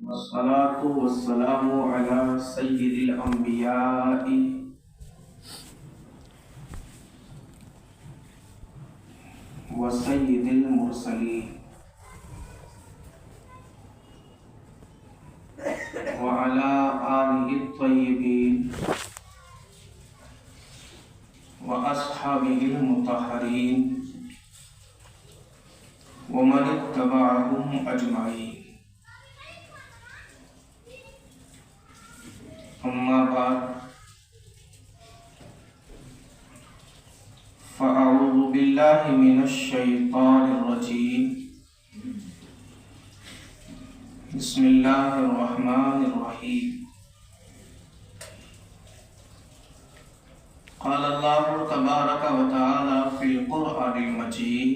والصلاة والسلام على سيد الأنبياء وسيد المرسلين وعلى آله الطيبين وأصحابه المطهرين ومن اتبعهم أجمعين. أما بعد فأعوذ بالله من الشيطان الرجيم. بسم الله الرحمن الرحيم. قال الله تبارك وتعالى في القرآن المجيد: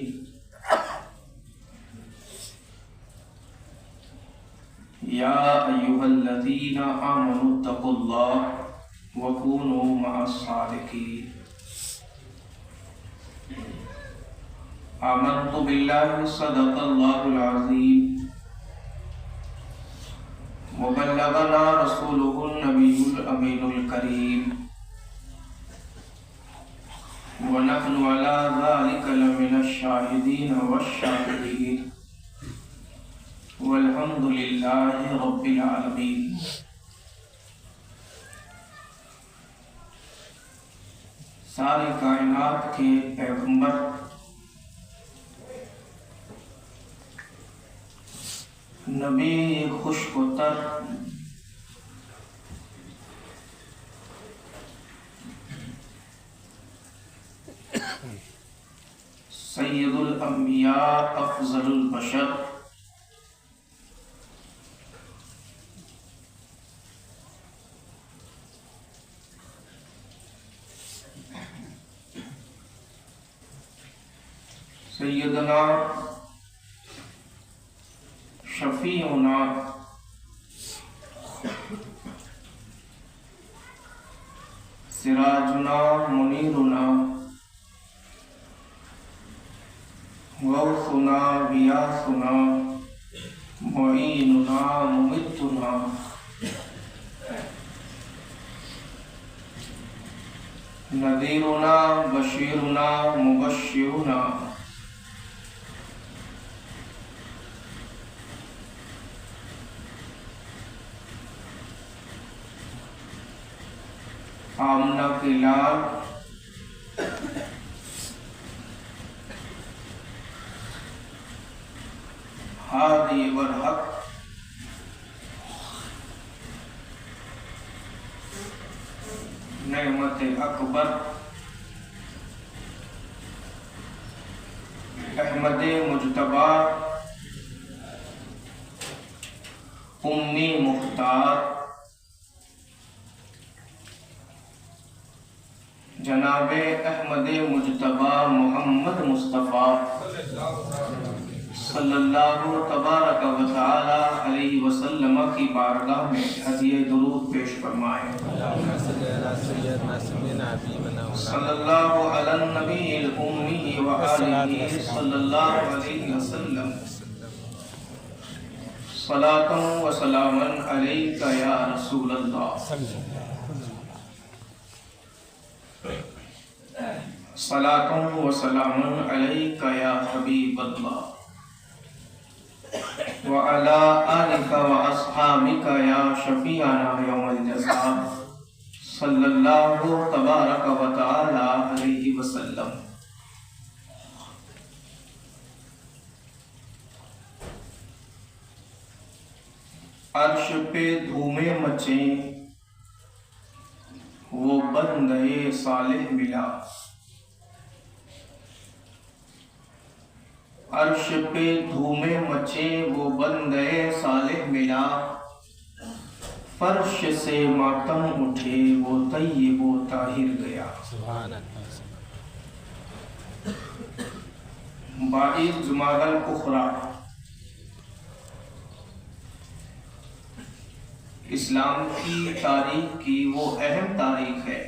يا أيها الذين آمنوا اتقوا الله وكونوا مع الصادقين. آمنت بالله صدق الله العظيم وبلغنا رسوله النبي الأمين الكريم ونحن على ذلك لمن الشاهدين والشاكرين والحمد للہ رب العالمین. ساری کائنات کے پیغمبر نبی خشک و تر سید الانبیاء افضل البشر سیدنا شفیعنا سراجنا منیرنا غوثنا غیاثنا معیننا ممتنا نذیرنا بشیرنا مبشرنا آمنہ کے لال ہادی والحق نعمت اکبر احمد مجتبی امی مختار جناب احمد مجتبی محمد مصطفیٰ صلی اللہ تبارک و تعالی علیہ وسلم کی بارگاہ میں ہدیہ درود پیش فرمائیں. صلی اللہ علی النبی الامی و آلہ صلی اللہ علیہ وسلم. صلاة و سلاما علیک یا رسول اللہ. صلاة و سلاما علیک یا حبیب اللہ وعلى آلك وأصحابك يا شفيعنا يوم الجزاء صلی اللہ تبارک و تعالی علیہ وسلم. عرش پہ دھومیں مچیں وہ بندے صالح ملا. عرش پہ دھومیں مچیں وہ بندے صالح ملا. فرش سے ماتم اٹھے وہ طیب و طاہر گیا. باعث جمادی الاخری اسلام کی تاریخ کی وہ اہم تاریخ ہے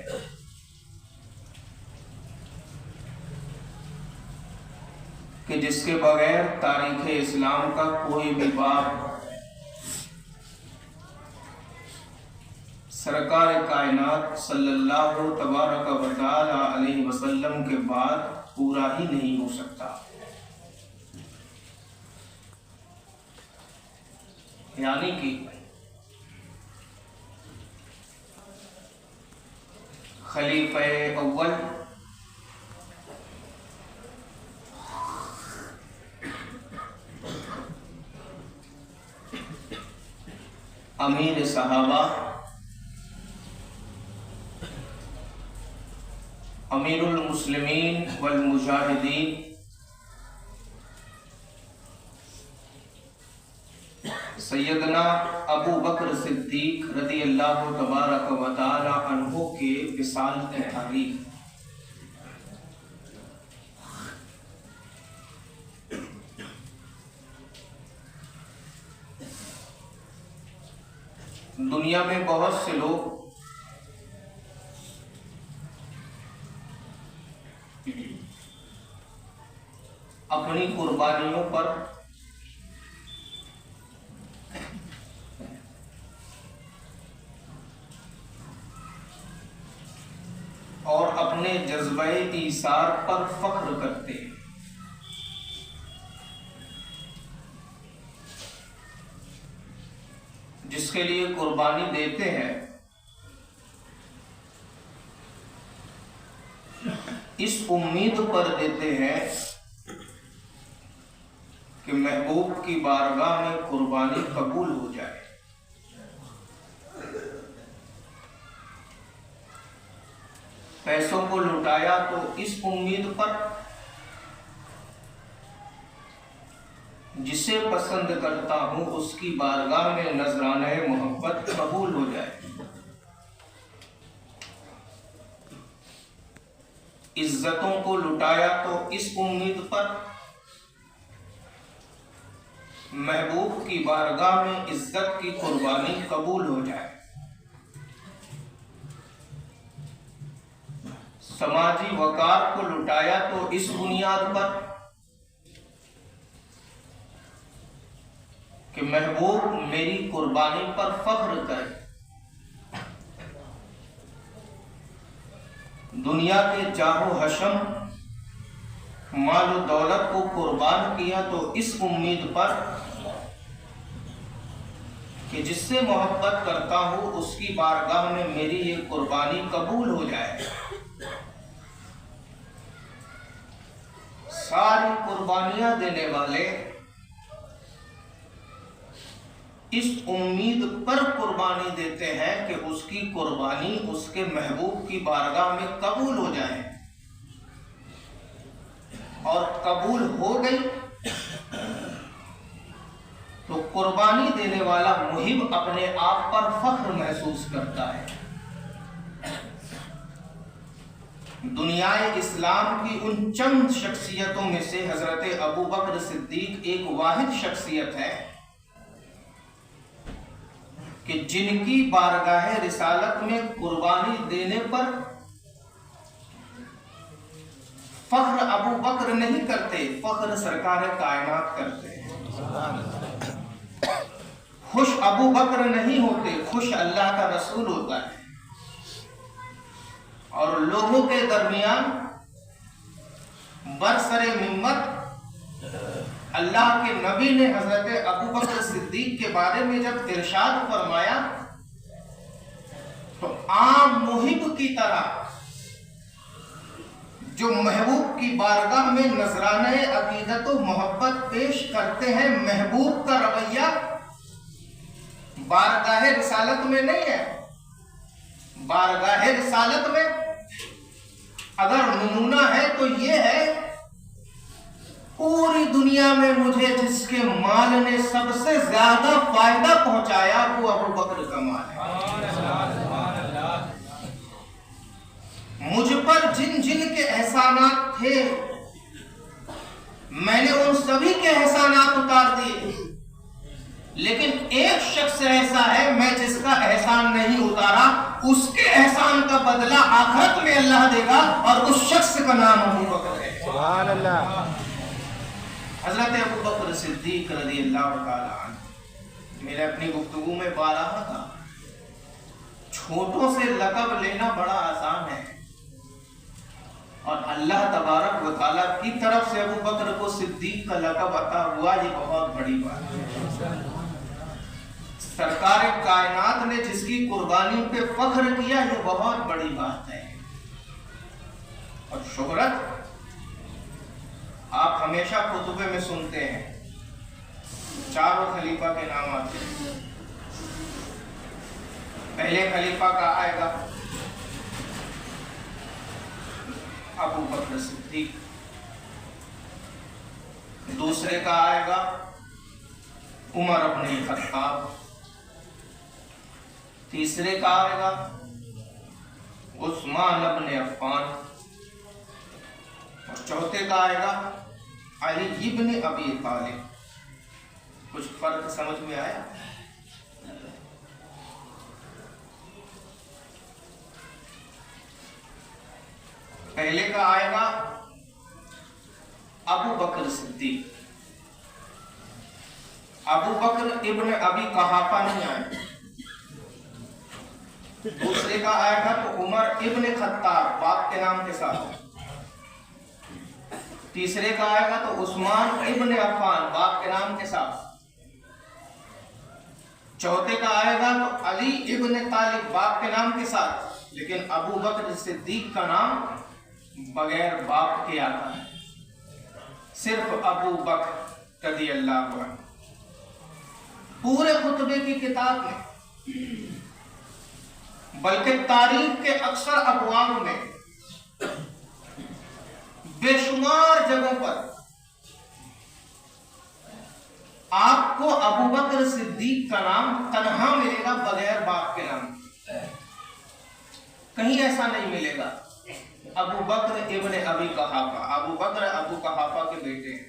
کہ جس کے بغیر تاریخ اسلام کا کوئی بھی باب سرکار کائنات صلی اللہ تبارک و تعالی علیہ وسلم کے بعد پورا ہی نہیں ہو سکتا، یعنی کہ خلیفہ اول امیر صحابہ امیر المسلمین والمجاہدین سیدنا ابو بکر صدیق رضی اللہ تبارک و تعالی عنہ کے وصال تاریخ، دنیا میں بہت سے لوگ اپنی قربانیوں پر اور اپنے جذبہ ایثار پر فخر کرتے ہیں، جس کے لیے قربانی دیتے ہیں اس امید پر دیتے ہیں کہ محبوب کی بارگاہ میں قربانی قبول ہو جائے۔ پیسوں کو لٹایا تو اس امید پر جسے پسند کرتا ہوں اس کی بارگاہ میں نذرانہ محبت قبول ہو جائے۔ عزتوں کو لٹایا تو اس امید پر محبوب کی بارگاہ میں عزت کی قربانی قبول ہو جائے۔ سماجی وقار کو لٹایا تو اس بنیاد پر کہ محبوب میری قربانی پر فخر کرے۔ دنیا کے جاہ و حشم، مال و دولت کو قربان کیا تو اس امید پر کہ جس سے محبت کرتا ہوں اس کی بارگاہ میں میری یہ قربانی قبول ہو جائے۔ ساری قربانیاں دینے والے اس امید پر قربانی دیتے ہیں کہ اس کی قربانی اس کے محبوب کی بارگاہ میں قبول ہو جائے، اور قبول ہو گئی تو قربانی دینے والا محب اپنے آپ پر فخر محسوس کرتا ہے۔ دنیا اسلام کی ان چند شخصیتوں میں سے حضرت ابو بکر صدیق ایک واحد شخصیت ہے کہ جن کی بارگاہ رسالت میں قربانی دینے پر فخر ابو بکر نہیں کرتے، فخر سرکار کائنات کرتے ہیں۔ خوش ابو بکر نہیں ہوتے، خوش اللہ کا رسول ہوتا ہے۔ اور لوگوں کے درمیان برسر ممبر اللہ کے نبی نے حضرت ابو بکر صدیق کے بارے میں جب ارشاد فرمایا تو عام محب کی طرح جو محبوب کی بارگاہ میں نذرانہ عقیدت و محبت پیش کرتے ہیں، محبوب کا رویہ بارگاہ رسالت میں نہیں ہے۔ بارگاہ رسالت میں اگر نمونہ ہے تو یہ ہے، پوری دنیا میں مجھے جس کے مال نے سب سے زیادہ فائدہ پہنچایا وہ ابو بکر کا مال ہے۔ مجھ پر جن جن کے احسانات تھے میں نے ان سبھی کے احسانات اتار دیے، لیکن ایک شخص ایسا ہے میں جس کا احسان نہیں اتارا، اس کے احسان کا بدلہ آخرت میں اللہ دے گا، اور اس شخص کا نام ابو بکر ہے۔ سبحان اللہ۔ حضرت ابو بکر صدیق رضی اللہ تعالی عنہ، میں نے اپنی گفتگو میں بارہا کہا، چھوٹوں سے لقب لینا بڑا آسان ہے، اور اللہ تبارک و تعالیٰ کی طرف سے ابو بکر کو صدیق کا لقب عطا ہوا، یہ بہت بڑی بات ہے۔ سرکار کائنات نے جس کی قربانی پہ فخر کیا، یہ بہت بڑی بات ہے۔ اور شہرت آپ ہمیشہ خطبے میں سنتے ہیں، چاروں خلیفہ کے نام آتے ہیں۔ پہلے خلیفہ کا آئے گا ابو بکر صدیق، دوسرے کا آئے گا عمر ابن خطاب، تیسرے کا آئے گا عثمان ابن عفان، اور چوتھے کا آئے گا علی ابن ابی طالب۔ کچھ فرق سمجھ میں آیا؟ پہلے کا آئے گا ابو بکر صدیق، ابو بکر ابن ابی قحافہ نہیں آئے۔ دوسرے کا آئے گا تو عمر ابن خطاب باپ کے نام کے ساتھ۔ تیسرے کا آئے گا تو عثمان ابن عفان باپ کے نام کے ساتھ۔ چوتھے کا آئے گا تو علی ابن طالب باپ کے نام کے ساتھ۔ لیکن ابو بکر صدیق کا نام بغیر باپ کے آتا ہے، صرف ابو بکر رضی اللہ عنہ۔ پورے خطبے کی کتاب میں، بلکہ تاریخ کے اکثر ابواب میں، بے شمار جگہوں پر آپ کو ابو بکر صدیق کا نام تنہا ملے گا بغیر باپ کے نام۔ کہیں ایسا نہیں ملے گا ابو بکر ابن ابی قحافہ، ابو بکر ابو قحافہ کے بیٹے ہیں۔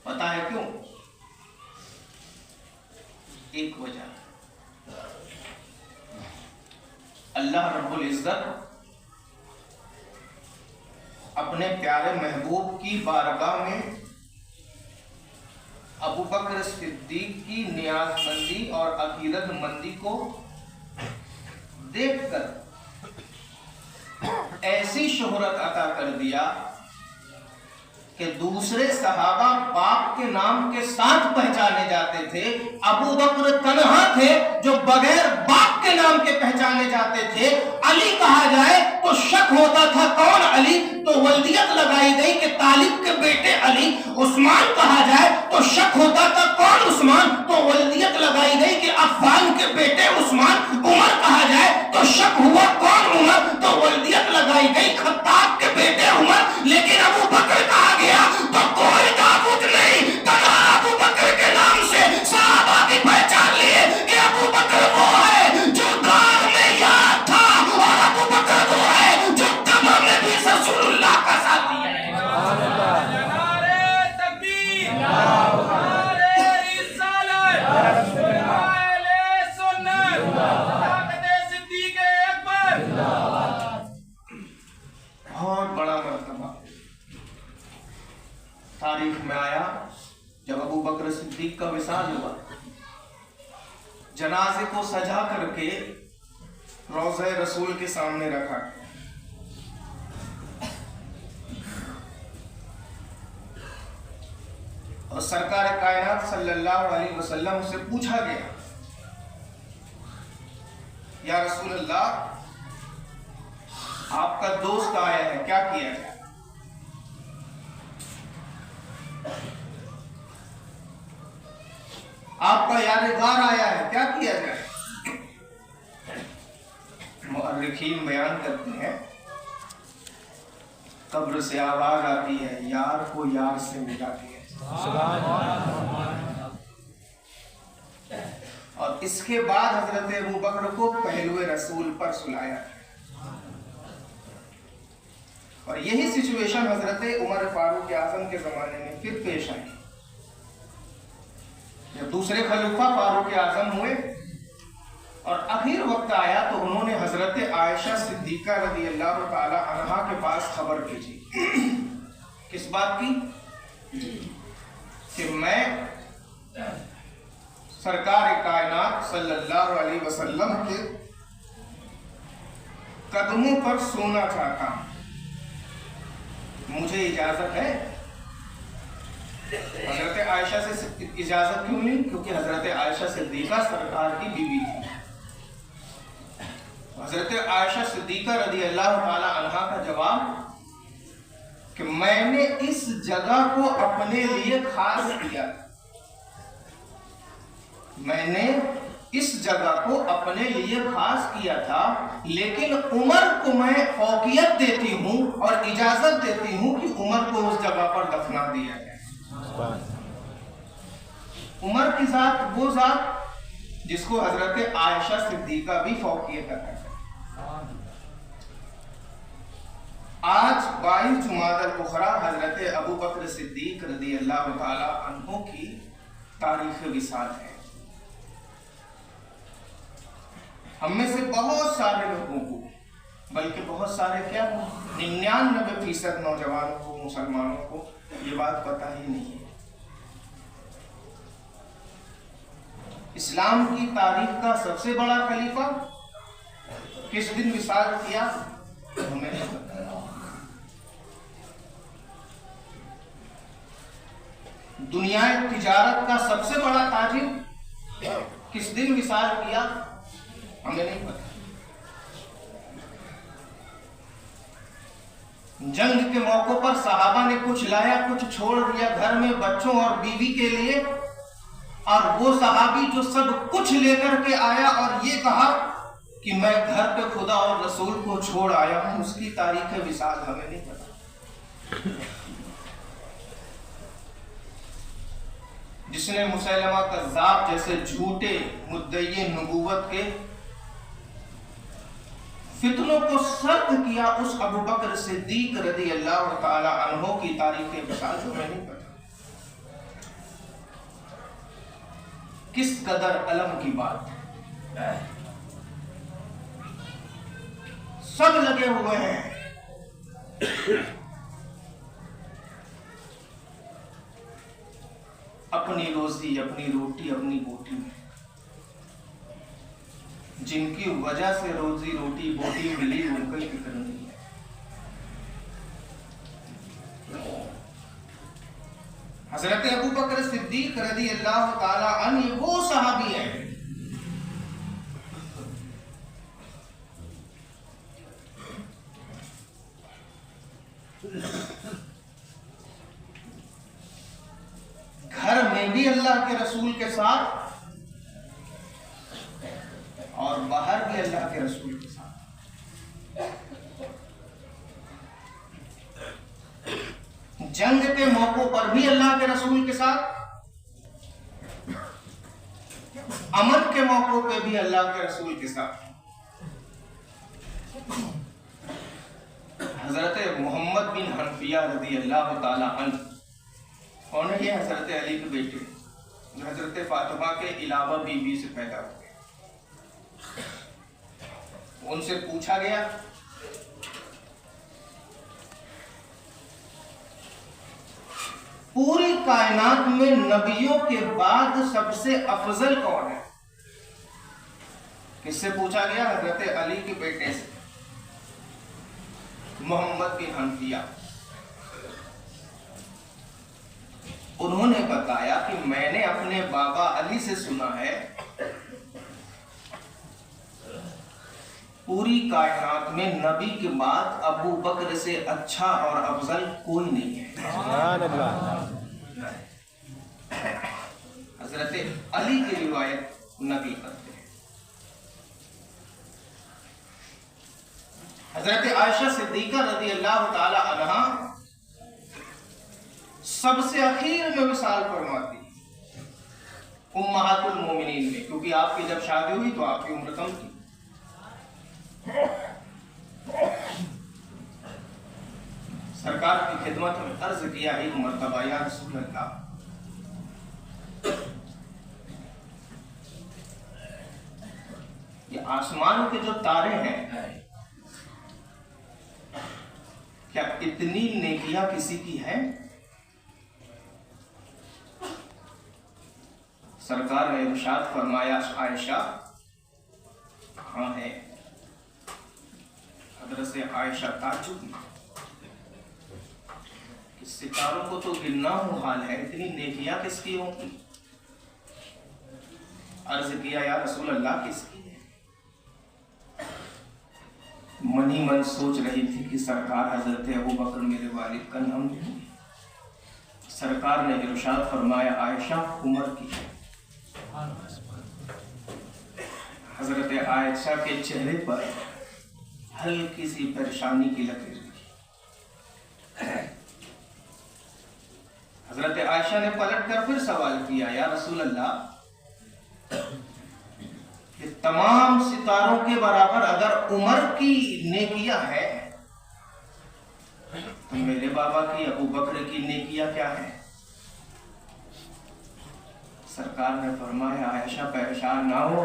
پتا ہے کیوں؟ ایک وجہ، اللہ رب العزت اپنے پیارے محبوب کی بارگاہ میں ابو بکر صدیق کی نیاز مندی اور عقیدت مندی کو دیکھ کر ایسی شہرت عطا کر دیا کہ دوسرے صحابہ باپ کے نام کے ساتھ پہچانے جاتے تھے، ابو بکر تنہا تھے جو بغیر باپ کے نام کے پہچانے جاتے تھے۔ علی کہا جائے تو شک ہوتا تھا کون علی، تو ولدیت لگائی گئی کہ طالب کے بیٹے علی۔ عثمان کہا جائے تو شک ہوتا تھا کون عثمان، تو ولدیت لگائی گئی کہ عفان کے بیٹے عثمان۔ عمر کہا جائے تو شک ہوا کون عمر، تو ولدیت لگائی گئی خطاب کے بیٹے عمر۔ لیکن ابو بکر کہا گیا تو کوئی تعبت نہیں، تنہا ابو بکر کے نام سے صحابہ بھی پہچان لیے کہ ابو بکر وہ ہے جو دار میں یاد تھا، اور ابو بکر وہ ہے جو قبر میں بھی رسول اللہ کا ساتھ دیا ہے۔ بہت بڑا مرتبہ تاریخ میں آیا جب ابو بکر صدیق کا وصال ہوا، جنازے کو سجا کر کے روضہ رسول کے سامنے رکھا، اور سرکار کائنات صلی اللہ علیہ وسلم سے پوچھا گیا، یا رسول اللہ آپ کا دوست آیا ہے، کیا کیا جائے؟ آپ کا یادگار آیا ہے، کیا کیا جائے؟ مؤرخین بیان کرتے ہیں قبر سے آواز آتی ہے، یار کو یار سے ملاتی ہے، اور اس کے بعد حضرت ابو بکر کو پہلوے رسول پر سلایا، اور یہی سچویشن حضرت عمر فاروق اعظم کے زمانے میں پھر پیش آئی۔ جب دوسرے خلیفہ فاروق اعظم ہوئے اور اخیر وقت آیا تو انہوں نے حضرت عائشہ صدیقہ رضی اللہ تعالی عنہا کے پاس خبر بھیجی۔ کس بات کی؟ کہ میں سرکار کائنات صلی اللہ علیہ وسلم کے قدموں پر سونا چاہتا ہوں، مجھے اجازت ہے؟ حضرت عائشہ سے اجازت کیوں نہیں؟ کیونکہ حضرت عائشہ صدیقہ سرکار کی بیوی تھی۔ حضرت عائشہ صدیقہ رضی اللہ تعالی عنہا کا جواب کہ میں نے اس جگہ کو اپنے لیے خاص کیا، میں نے اس جگہ کو اپنے لیے خاص کیا تھا، لیکن عمر کو میں فوقیت دیتی ہوں اور اجازت دیتی ہوں کہ عمر کو اس جگہ پر دفنا دیا جائے۔ عمر کی ذات وہ ذات جس کو حضرت عائشہ صدیقہ بھی فوقیت عطا کرتی۔ آج 22 جمادی الاخری حضرت ابو بکر صدیق رضی اللہ تعالی عنہ کی تاریخ وصال ہے۔ ہم میں سے بہت سارے لوگوں کو، بلکہ بہت سارے کیا 99% نوجوانوں کو، مسلمانوں کو یہ بات پتہ ہی نہیں ہے۔ اسلام کی تاریخ کا سب سے بڑا خلیفہ کس دن وصال کیا ہمیں نہیں پتہ۔ دنیا تجارت کا سب سے بڑا تاجر کس دن وصال کیا ہمیں نہیں پتہ۔ جنگ کے موقع پر صحابہ نے کچھ لایا، کچھ چھوڑ دیا گھر میں بچوں اور بیوی کے لیے، اور وہ صحابی جو سب کچھ لے کر کے آیا اور یہ کہا کہ میں گھر پہ خدا اور رسول کو چھوڑ آیا ہوں، اس کی تاریخ وصال ہمیں نہیں پتہ۔ جس نے مسیلمہ کذاب جیسے جھوٹے مدعی نبوت کے فتنوں کو سرد کیا، اس ابو بکر صدیق رضی اللہ تعالی عنہ کی تاریخ وصال ہمیں نہیں پتہ۔ کس قدر علم کی بات ہے، سب لگے ہوئے ہیں اپنی روزی، اپنی روٹی، اپنی بوٹی میں۔ جن کی وجہ سے روزی روٹی بوٹی ملی ان کو فکر نہیں ہے۔ حضرت ابو بکر صدیق رضی اللہ تعالی عنہ وہ صحابی ہیں گھر میں بھی اللہ کے رسول کے ساتھ اور باہر بھی اللہ کے رسول کے ساتھ، جنگ کے موقع پر بھی اللہ کے رسول کے ساتھ، امن کے موقع پہ بھی اللہ کے رسول کے ساتھ۔ حضرت محمد بن حنفیہ رضی اللہ تعالی عنہ کون ہے؟ یہ حضرت علی کے بیٹے جو حضرت فاطمہ کے علاوہ بیوی سے پیدا ہوئے۔ ان سے پوچھا گیا پوری کائنات میں نبیوں کے بعد سب سے افضل کون ہے؟ کس سے پوچھا گیا؟ حضرت علی کے بیٹے سے، محمد بن حنفیہ۔ انہوں نے بتایا کہ میں نے اپنے بابا علی سے سنا ہے پوری کائنات میں نبی کے بعد ابو بکر سے اچھا اور افضل کوئی نہیں ہے۔ سبحان اللہ۔ حضرت علی کی روایت نقل کرتے ہیں۔ حضرت عائشہ صدیقہ رضی اللہ تعالی عنہا سب سے اخیر میں وصال فرماتی امہات المومنین میں، کیونکہ آپ کی جب شادی ہوئی تو آپ کی عمر کم تھی۔ سرکار کی خدمت میں عرض کیا ایک مرتبہ، یا رسول اللہ، یہ آسمان کے جو تارے ہیں، کیا اتنی نیکیاں کسی کی ہیں؟ سرکار نے ارشاد فرمایا عائشہ کہاں ہے؟ حضرت عائشہ تعجب میں کہ ستاروں کو تو گننا محال ہے، اتنی نیکیاں کس کی ہوں گی؟ عرض کیا یا رسول اللہ کس کی ہے؟ من ہی من سوچ رہی تھی کہ سرکار حضرت ابوبکر میرے والد کا نام نہیں۔ سرکار نے ارشاد فرمایا عائشہ عمر کی ہے۔ حضرت عائشہ کے چہرے پر ہلکی سی پریشانی کی لکیر تھی۔ حضرت عائشہ نے پلٹ کر پھر سوال کیا یا رسول اللہ کہ تمام ستاروں کے برابر اگر عمر کی نیکیاں ہے تو میرے بابا کی ابوبکر کی نیکیاں کیا ہے؟ سرکار نے فرمایا عائشہ پریشان نہ ہو،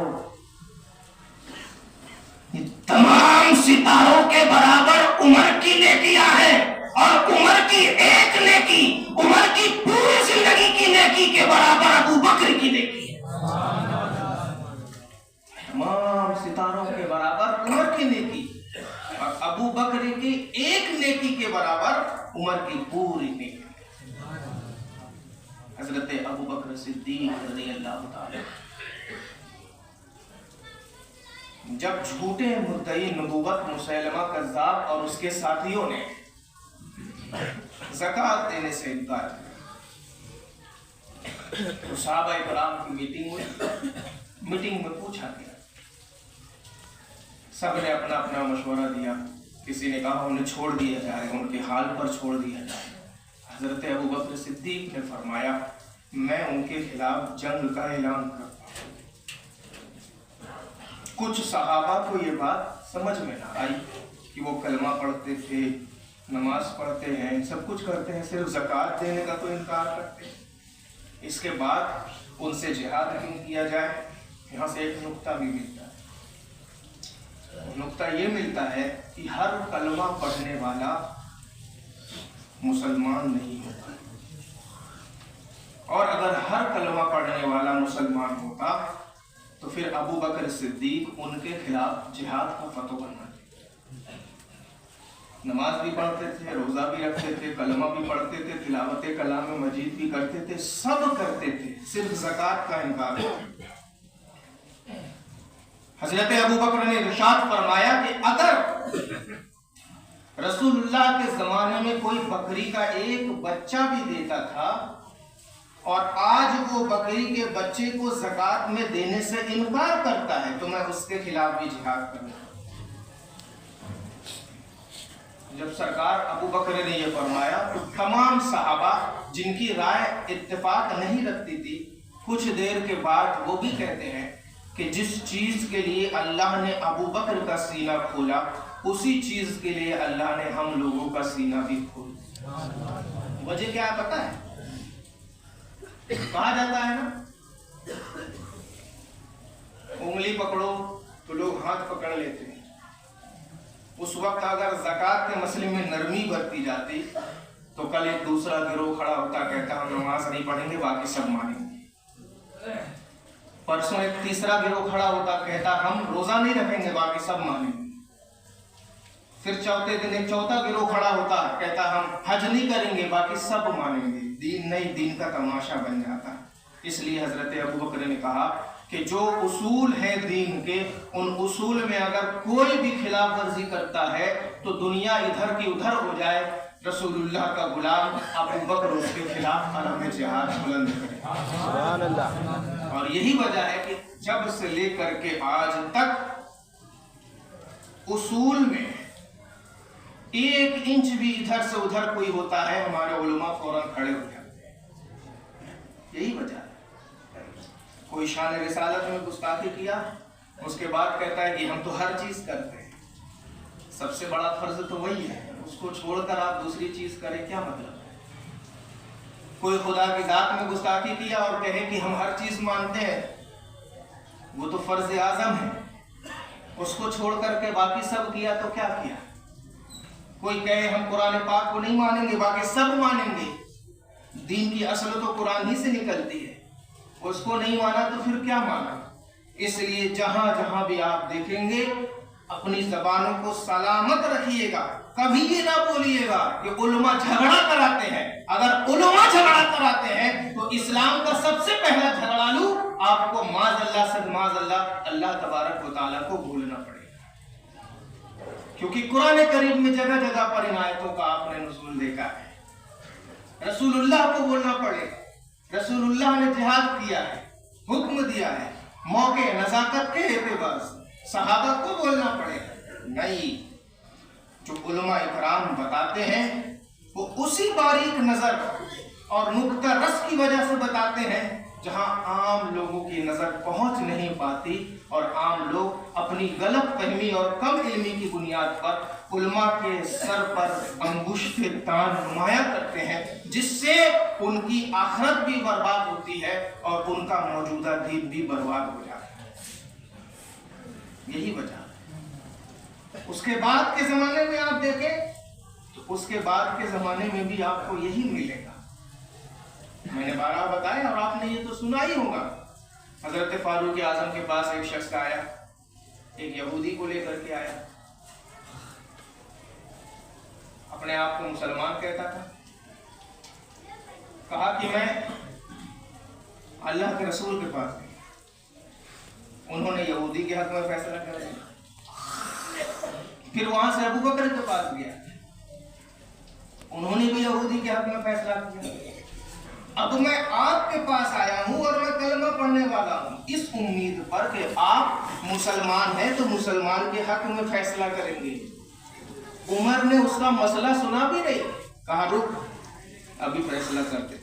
یہ تمام ستاروں کے برابر عمر کی نیکیاں ہیں، اور عمر کی ایک نیکی عمر کی پوری زندگی کی نیکی کے برابر ابوبکر کی نیکی ہے۔ تمام ستاروں کے برابر عمر کی نیکی اور ابوبکر کی ایک نیکی کے برابر عمر کی پوری نیکی۔ حضرت ابوبکر صدیق رضی اللہ تعالی جب جھوٹے مدعی نبوت مسیلمہ کذاب اور اس کے ساتھیوں نے زکوٰۃ دینے سے انکار کیا تو صحابہ کرام کی میٹنگ میں پوچھا گیا، سب نے اپنا اپنا مشورہ دیا۔ کسی نے کہا انہیں چھوڑ دیا جائے، ان کے حال پر چھوڑ دیا جائے۔ حضرت ابوبکر صدیق نے فرمایا میں ان کے خلاف جنگ کا اعلان کرتا ہوں۔ کچھ صحابہ کو یہ بات سمجھ میں نہ آئی کہ وہ کلمہ پڑھتے تھے، نماز پڑھتے ہیں، سب کچھ کرتے ہیں، صرف زکوٰۃ دینے کا تو انکار کرتے ہیں۔ اس کے بعد ان سے جہاد کیوں کیا جائے؟ یہاں سے ایک نقطہ بھی ملتا ہے۔ نقطہ یہ ملتا ہے کہ ہر کلمہ پڑھنے والا مسلمان نہیں ہوتا، اور اگر ہر کلمہ پڑھنے والا مسلمان ہوتا تو پھر ابوبکر صدیق ان کے خلاف جہاد کا فتویٰ بننا چاہیے۔ نماز بھی پڑھتے تھے، روزہ بھی رکھتے تھے، کلمہ بھی پڑھتے تھے، تلاوت کلام مجید بھی کرتے تھے، سب کرتے تھے، صرف زکوٰۃ کا انکار کرتے تھے۔ حضرت ابوبکر نے ارشاد فرمایا کہ اگر رسول اللہ کے زمانے میں کوئی بکری کا ایک بچہ بھی دیتا تھا اور آج وہ بکری کے بچے کو زکوٰۃ میں دینے سے انکار کرتا ہے تو میں اس کے خلاف بھی جہاد کروں گا۔ جب سرکار ابوبکر نے یہ فرمایا تو تمام صحابہ جن کی رائے اتفاق نہیں رکھتی تھی، کچھ دیر کے بعد وہ بھی کہتے ہیں کہ جس چیز کے لیے اللہ نے ابوبکر کا سینہ کھولا اسی چیز کے لیے اللہ نے ہم لوگوں کا سینہ بھی کھولا۔ وجہ کیا ہے پتہ ہے؟ کہا جاتا ہے نا انگلی پکڑو تو لوگ ہاتھ پکڑ لیتے ہیں۔ اس وقت اگر زکوٰۃ کے مسئلے میں نرمی برتی جاتی تو کل ایک دوسرا گروہ کھڑا ہوتا کہتا ہم نماز نہیں پڑھیں گے باقی سب مانیں گے۔ پرسوں ایک تیسرا گروہ کھڑا ہوتا کہتا ہم روزہ نہیں رکھیں گے باقی سب مانیں گے۔ پھر چوتھے دن ایک چوتھا گروہ کھڑا ہوتا کہتا ہم حج نہیں کریں گے باقی سب مانیں گے۔ دین نہیں، دین کا تماشا بن جاتا۔ اس لیے حضرت ابوبکر نے کہا کہ جو اصول ہیں دین کے، ان اصول میں اگر کوئی بھی خلاف ورزی کرتا ہے تو دنیا ادھر کی ادھر ہو جائے، رسول اللہ کا غلام ابوبکر اس کے خلاف علم جہاد بلند کرے۔ سبحان اللہ۔ اور یہی وجہ ہے کہ جب سے لے کر کے آج تک اصول میں ایک انچ بھی ادھر سے ادھر کوئی ہوتا ہے ہمارے علماء فوراً کھڑے ہو جاتے ہیں۔ یہی وجہ ہے۔ کوئی شان رسالت میں گستاخی کیا اس کے بعد کہتا ہے کہ ہم تو ہر چیز کرتے ہیں، سب سے بڑا فرض تو وہی ہے، اس کو چھوڑ کر آپ دوسری چیز کریں کیا مطلب ہے؟ کوئی خدا کی ذات میں گستاخی کیا اور کہے کہ ہم ہر چیز مانتے ہیں، وہ تو فرض اعظم ہے، اس کو چھوڑ کر کے باقی سب کیا تو کیا کیا؟ کوئی کہے ہم قرآن پاک کو نہیں مانیں گے باقی سب مانیں گے، دین کی اصل تو قرآن ہی سے نکلتی ہے۔ اس کو نہیں مانا تو پھر کیا مانا؟ اس لیے جہاں جہاں بھی آپ دیکھیں گے اپنی زبانوں کو سلامت رکھیے گا. کبھی یہ نہ بولیے گا کہ علماء جھگڑا کراتے ہیں. اگر علماء جھگڑا کراتے ہیں تو اسلام کا سب سے پہلا جھگڑالو آپ کو معاذ اللہ سے معاذ اللہ تبارک و تعالیٰ کو بھولنا پڑے گا. کیونکہ قرآن کریم میں جگہ جگہ پر ان آیتوں کا آپ نے نزول دیکھا ہے. رسول اللہ کو بولنا پڑے گا. رسول اللہ نے جہاد کیا ہے، حکم دیا ہے، موقع نزاکت کے اعتبار سے صحابہ کو بولنا پڑے گا. نہیں، جو علماء اکرام بتاتے ہیں وہ اسی باریک نظر اور نقطہ رس کی وجہ سے بتاتے ہیں جہاں عام لوگوں کی نظر پہنچ نہیں پاتی، اور عام لوگ اپنی غلط فہمی اور کم علمی کی بنیاد پر علماء کے سر پر انگشت تان نمایاں کرتے ہیں، جس سے ان کی آخرت بھی برباد ہوتی ہے اور ان کا موجودہ دین بھی برباد ہو جاتا ہے. یہی وجہ ہے. اس کے بعد کے زمانے میں آپ دیکھیں تو اس کے بعد کے زمانے میں بھی آپ کو یہی ملے گا. میں نے بارہ بتایا اور آپ نے یہ تو سنا ہی ہوگا. حضرت فاروق اعظم کے پاس ایک شخص آیا، ایک یہودی کو لے کر کے آیا، اپنے آپ کو مسلمان کہتا تھا. کہا کہ میں اللہ کے رسول کے پاس گیا. انہوں نے یہودی کے حق میں فیصلہ کر دیا. پھر وہاں سے ابو بکر کے پاس گیا، انہوں نے بھی یہودی کے حق میں فیصلہ کیا. اب میں آپ کے پاس آیا ہوں اور میں کلمہ پڑھنے والا ہوں اس امید پر کہ آپ مسلمان ہیں تو مسلمان کے حق میں فیصلہ کریں گے. عمر نے اس کا مسئلہ سنا بھی نہیں، کہا رک ابھی فیصلہ کرتے.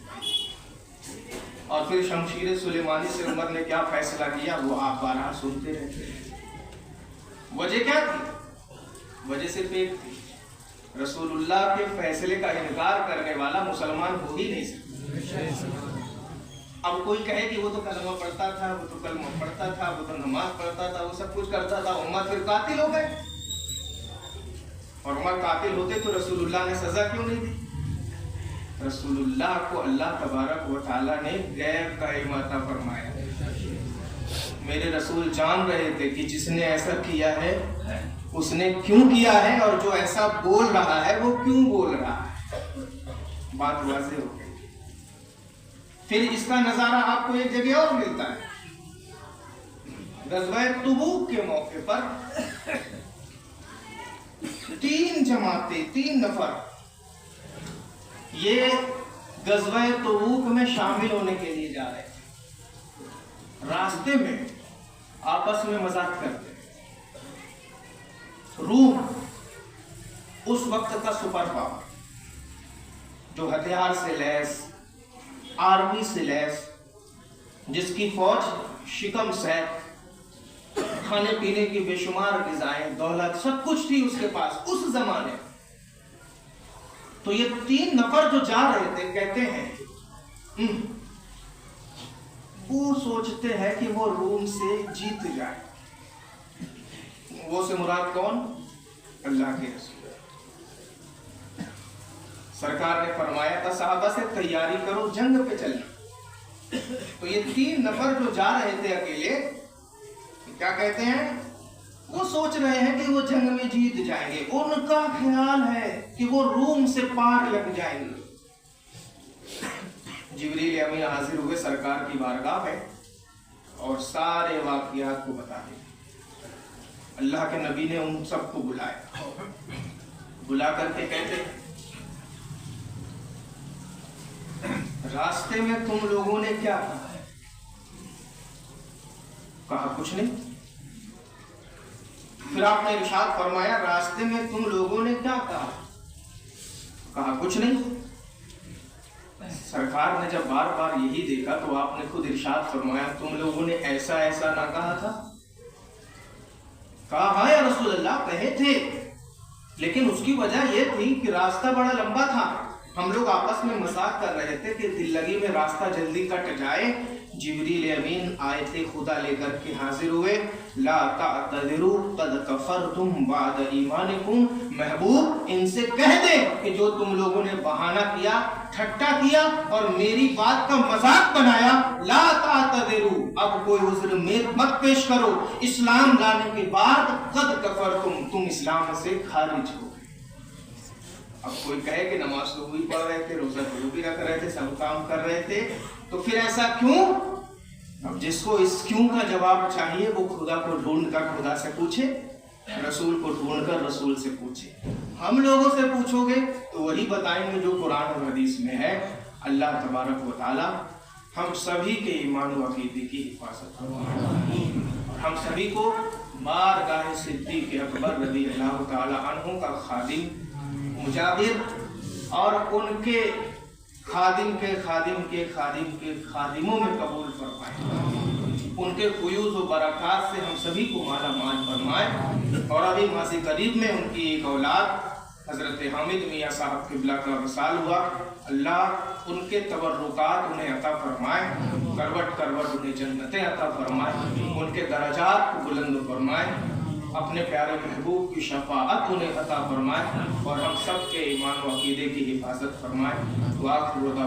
اور پھر شمشیر سلیمانی سے عمر نے کیا فیصلہ کیا وہ آپ بارہا سنتے رہتے. وجہ کیا تھی؟ وجہ صرف ایک تھی، رسول اللہ کے فیصلے کا انکار کرنے والا مسلمان ہو ہی نہیں سکتا. اب کوئی کہے کہ وہ تو کلمہ پڑھتا تھا، وہ تو کلمہ پڑھتا تھا، وہ تو نماز پڑھتا تھا، وہ سب کچھ کرتا تھا، عمر پھر قاتل ہو گئے. اور عمر قاتل ہوتے تو رسول اللہ نے سزا کیوں نہیں دی؟ رسول اللہ کو اللہ تبارک و تعالیٰ نے غیب کا علم عطا فرمایا. میرے رسول جان رہے تھے کہ جس نے ایسا کیا ہے اس نے کیوں کیا ہے، اور جو ایسا بول رہا ہے وہ کیوں بول رہا ہے. بات واضح ہو گئی. پھر اس کا نظارہ آپ کو ایک جگہ اور ملتا ہے. غزوہ تبوک کے موقع پر 3 جماعتیں، 3 نفر یہ غزوہ تبوک میں شامل ہونے کے لیے جا رہے تھے. راستے میں آپس میں مذاق کرتے. روم اس وقت کا سپر پاور جو ہتھیار سے لیس، آرمی سے لیس، جس کی فوج شکم سیف، کھانے پینے کی بے شمار غذائیں، دولت، سب کچھ تھی اس کے پاس اس زمانے. تو یہ 3 نفر جو جا رہے تھے کہتے ہیں وہ سوچتے ہیں کہ وہ روم سے جیت جائے. وہ سے مراد کون؟ اللہ کے رسول. سرکار نے فرمایا تھا صحابہ سے تیاری کرو جنگ پہ چلنا. تو یہ 3 نفر جو جا رہے تھے اکیلے کیا کہتے ہیں؟ وہ سوچ رہے ہیں کہ وہ جنگ میں جیت جائیں گے. ان کا خیال ہے کہ وہ روم سے پار لگ جائیں گے. جبریل امین حاضر ہوئے سرکار کی بارگاہ میں اور سارے واقعات کو بتا دیں. اللہ کے نبی نے ان سب کو بلایا، بلا کر کے کہتے راستے میں تم لوگوں نے کیا کہا؟ کہا کچھ نہیں. پھر آپ نے ارشاد فرمایا راستے میں تم لوگوں نے کیا کہا؟ کہا کچھ نہیں. سرکار نے جب بار بار یہی دیکھا تو آپ نے خود ارشاد فرمایا تم لوگوں نے ایسا ایسا نہ کہا تھا؟ کہا ہاں یا رسول اللہ کہے تھے، لیکن اس کی وجہ یہ تھی کہ راستہ بڑا لمبا تھا، ہم لوگ آپس میں مذاق کر رہے تھے کہ دل لگی میں راستہ جلدی کٹ جائے، جبریل امین آیت خدا لے کر کے حاضر ہوئے، لا تعتذروا قد کفرتم بعد ایمانکم، محبوب ان سے کہہ دے کہ جو تم لوگوں نے بہانہ کیا، ٹھٹا کیا اور میری بات کا مذاق بنایا، لا تعتذروا، اب کوئی عذر مت پیش کرو، اسلام لانے کے بعد قد کفرتم، تم اسلام سے خارج ہو۔ اب کوئی کہے کہ نماز تو بھی پڑھ رہے تھے، روزہ تو بھی رکھ رہے تھے، سب کام کر رہے تھے، تو پھر ایسا کیوں؟ اب جس کو اس کیوں کا جواب چاہیے وہ خدا کو ڈھونڈ کر خدا سے پوچھے، رسول کو ڈھونڈ کر رسول سے پوچھے۔ ہم لوگوں سے پوچھو گے تو وہی بتائیں گے جو قرآن اور حدیث میں ہے۔ اللہ تبارک و تعالی ہم سبھی کے ایمان و عقیدے کی حفاظت فرمائے، اور ہم سبھی کو بارگاہ صدیق اکبر رضی اللہ تعالی عنہ کا خادم، مجاہد اور ان کے خادم کے خادم کے خادم کے خادموں میں قبول فرمائے، ان کے فیوض و برکات سے ہم سبھی کو مالا مال فرمائے۔ اور ابھی ماضی قریب میں ان کی ایک اولاد حضرت حامد میاں صاحب قبلہ کا وصال ہوا، اللہ ان کے تبرکات انہیں عطا فرمائے، کروٹ کروٹ انہیں جنتیں عطا فرمائے، ان کے درجات کو بلند فرمائے، اپنے پیارے محبوب کی شفاعت انہیں عطا فرمائے، اور ہم سب کے ایمان و عقیدے کی حفاظت فرمائے۔ وآخر